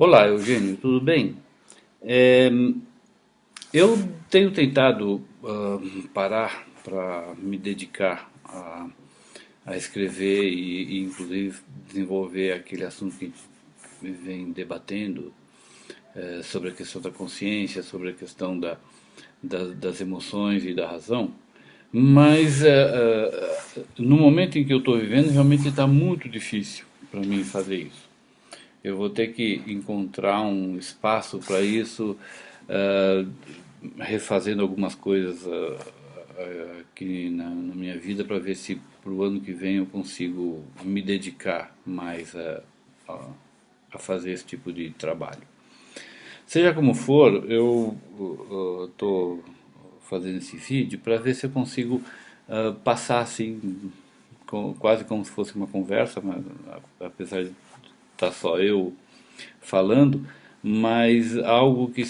Olá, Eugênio, tudo bem? É, eu tenho tentado parar para me dedicar a escrever e, inclusive, desenvolver aquele assunto que a gente vem debatendo sobre a questão da consciência, sobre a questão das emoções e da razão. Mas no momento em que eu estou vivendo, realmente está muito difícil para mim fazer isso. Eu vou ter que encontrar um espaço para isso, ah, refazendo algumas coisas aqui na minha vida para ver se para o ano que vem eu consigo me dedicar mais a fazer esse tipo de trabalho. Seja como for, eu estou fazendo esse vídeo para ver se eu consigo passar assim, quase como se fosse uma conversa, mas, apesar de estar só eu falando, mas algo que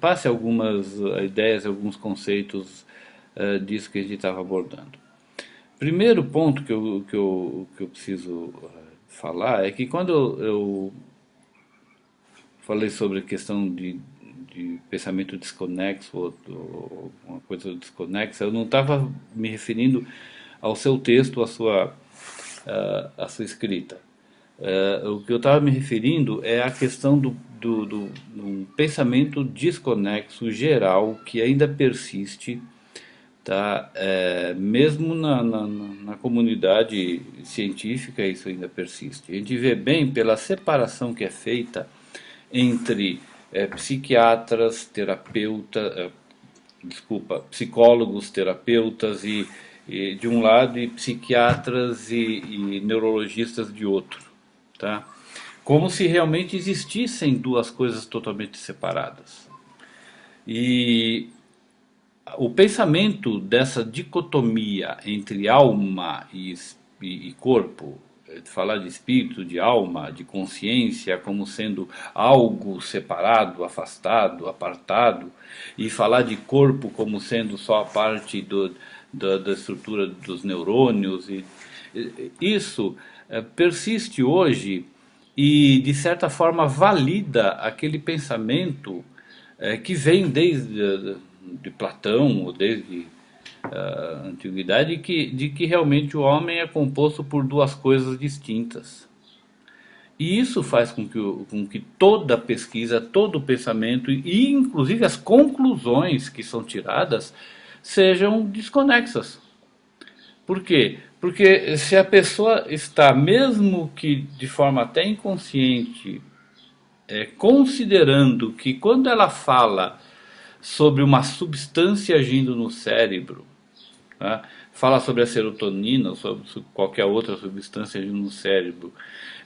passe algumas ideias, alguns conceitos disso que a gente estava abordando. Primeiro ponto que eu preciso falar é que quando eu falei sobre a questão de pensamento desconexo, ou uma coisa desconexa, eu não estava me referindo ao seu texto, à sua escrita. O que eu estava me referindo é a questão de um pensamento desconexo geral que ainda persiste, tá? Mesmo na comunidade científica isso ainda persiste. A gente vê bem pela separação que é feita entre psiquiatras, psicólogos, terapeutas e de um lado e psiquiatras e neurologistas de outro, tá? Como se realmente existissem duas coisas totalmente separadas. E o pensamento dessa dicotomia entre alma e corpo, falar de espírito, de alma, de consciência como sendo algo separado, afastado, apartado, e falar de corpo como sendo só a parte da estrutura dos neurônios, isso persiste hoje e, de certa forma, valida aquele pensamento que vem desde de Platão, ou desde a antiguidade, de que realmente o homem é composto por duas coisas distintas. E isso faz com que toda pesquisa, todo pensamento e inclusive as conclusões que são tiradas sejam desconexas. Por quê? Porque se a pessoa está, mesmo que de forma até inconsciente, considerando que quando ela fala sobre uma substância agindo no cérebro, tá? Fala sobre a serotonina, sobre qualquer outra substância agindo no cérebro,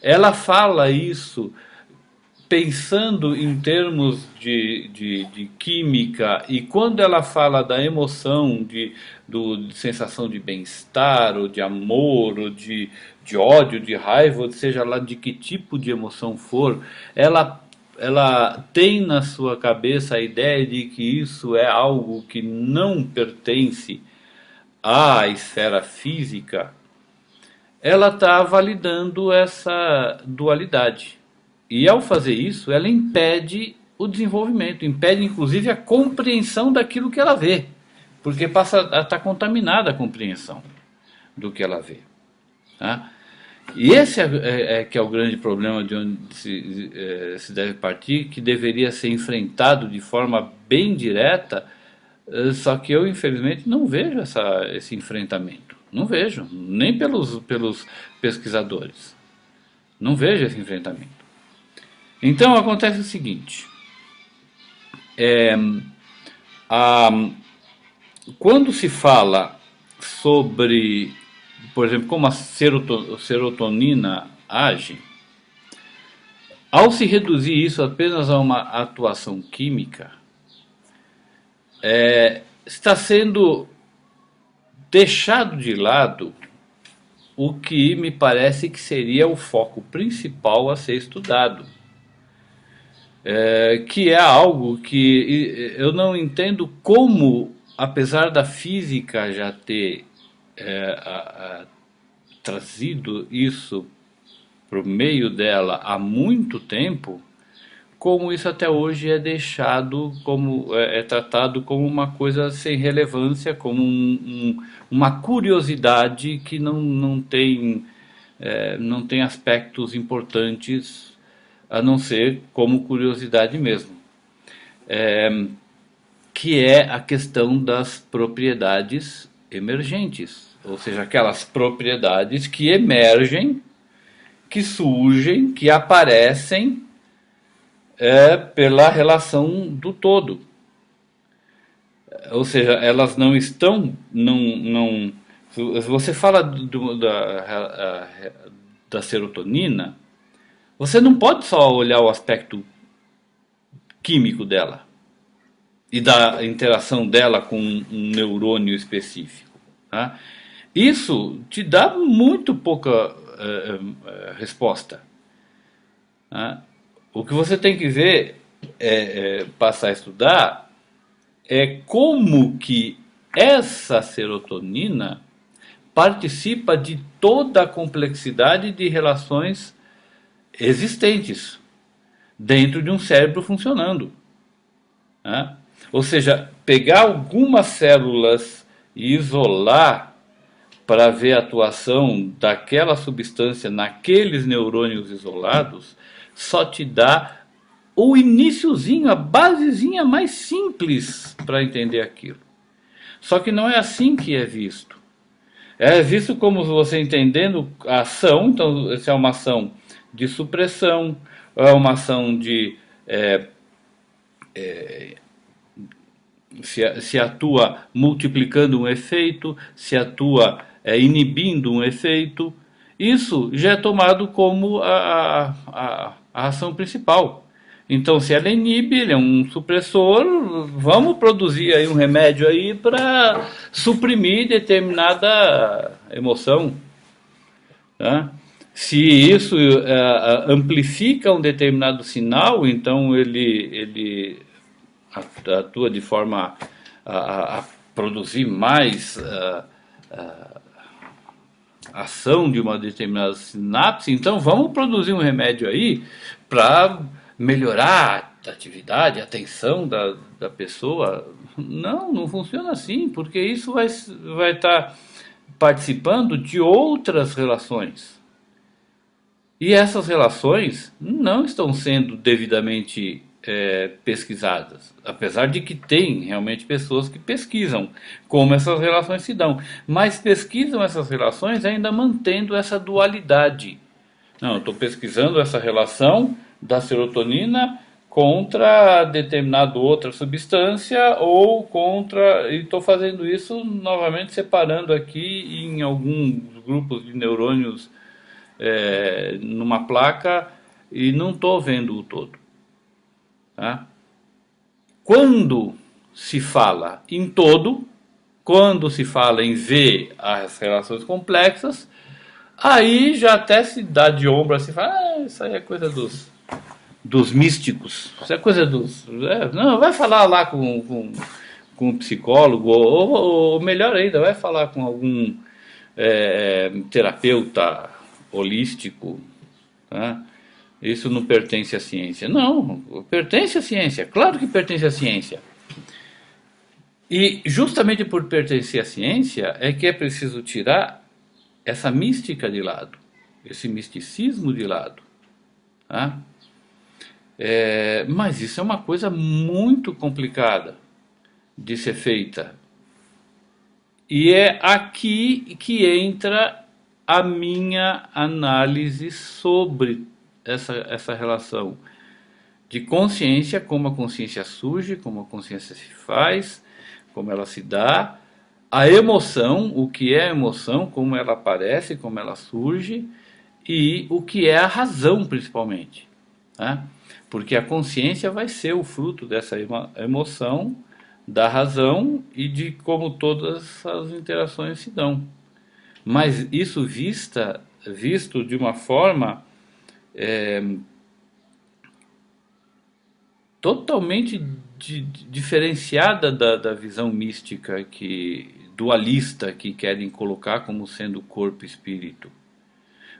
ela fala isso pensando em termos de química, e quando ela fala da emoção, de sensação de bem-estar, ou de amor, ou de ódio, de raiva, ou seja lá de que tipo de emoção for, ela tem na sua cabeça a ideia de que isso é algo que não pertence à esfera física, ela está validando essa dualidade. E ao fazer isso, ela impede o desenvolvimento, impede inclusive a compreensão daquilo que ela vê, porque passa a estar contaminada a compreensão do que ela vê. Tá? E esse que é o grande problema de onde se deve partir, que deveria ser enfrentado de forma bem direta, só que eu infelizmente não vejo esse enfrentamento. Não vejo, nem pelos pesquisadores. Não vejo esse enfrentamento. Então acontece o seguinte: a, quando se fala sobre, por exemplo, como a serotonina age, ao se reduzir isso apenas a uma atuação química, está sendo deixado de lado o que me parece que seria o foco principal a ser estudado, que é algo que eu não entendo como, apesar da física já ter trazido isso o meio dela há muito tempo, como isso até hoje é deixado como é tratado como uma coisa sem relevância, como uma curiosidade que não tem aspectos importantes a não ser como curiosidade mesmo, que é a questão das propriedades emergentes, ou seja, aquelas propriedades que emergem, que surgem, que aparecem pela relação do todo. Ou seja, elas não estão. Se você fala da serotonina, você não pode só olhar o aspecto químico dela e da interação dela com um neurônio específico. Tá? Isso te dá muito pouca resposta. Tá? O que você tem que ver, passar a estudar, é como que essa serotonina participa de toda a complexidade de relações existentes dentro de um cérebro funcionando. Né? Ou seja, pegar algumas células e isolar para ver a atuação daquela substância naqueles neurônios isolados só te dá o iniciozinho, a basezinha mais simples para entender aquilo. Só que não é assim que é visto. É visto como você entendendo a ação, então se é uma ação de supressão, é uma ação de se atua multiplicando um efeito, se atua inibindo um efeito. Isso já é tomado como a ação principal. Então, se ela inibe, ele é um supressor, vamos produzir aí um remédio aí para suprimir determinada emoção. Tá? Se isso amplifica um determinado sinal, então ele atua de forma a produzir mais ação de uma determinada sinapse, então vamos produzir um remédio aí para melhorar a atividade, a atenção da pessoa. Não, não funciona assim, porque isso vai estar participando de outras relações. E essas relações não estão sendo devidamente pesquisadas, apesar de que tem realmente pessoas que pesquisam como essas relações se dão, mas pesquisam essas relações ainda mantendo essa dualidade. Não, eu estou pesquisando essa relação da serotonina contra determinada outra substância ou contra. E estou fazendo isso novamente separando aqui em alguns grupos de neurônios numa placa e não estou vendo o todo. Tá? Quando se fala em todo, quando se fala em ver as relações complexas, aí já até se dá de ombro assim, fala, isso aí é coisa dos místicos, isso é coisa dos. Não, vai falar lá com um psicólogo, ou melhor ainda, vai falar com algum terapeuta holístico. Tá? Isso não pertence à ciência. Não, pertence à ciência, claro que pertence à ciência. E justamente por pertencer à ciência é que é preciso tirar essa mística de lado, esse misticismo de lado. Tá? Mas isso é uma coisa muito complicada de ser feita. E é aqui que entra a minha análise sobre essa relação de consciência, como a consciência surge, como a consciência se faz, como ela se dá, a emoção, o que é a emoção, como ela aparece, como ela surge, e o que é a razão, principalmente. Tá? Porque a consciência vai ser o fruto dessa emoção, da razão e de como todas as interações se dão. Mas isso visto de uma forma totalmente diferenciada da visão mística dualista que querem colocar como sendo corpo e espírito,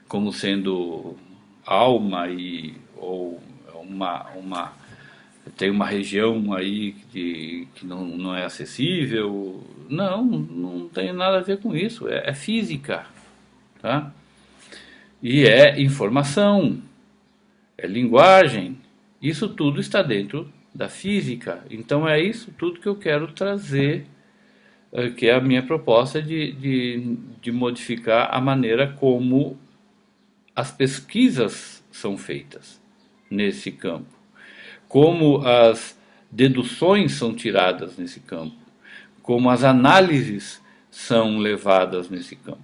como sendo alma ou tem uma região aí que não é acessível. Não, não tem nada a ver com isso. É física, tá? E é informação, é linguagem. Isso tudo está dentro da física. Então é isso tudo que eu quero trazer, que é a minha proposta de modificar a maneira como as pesquisas são feitas nesse campo, como as deduções são tiradas nesse campo, como as análises são levadas nesse campo.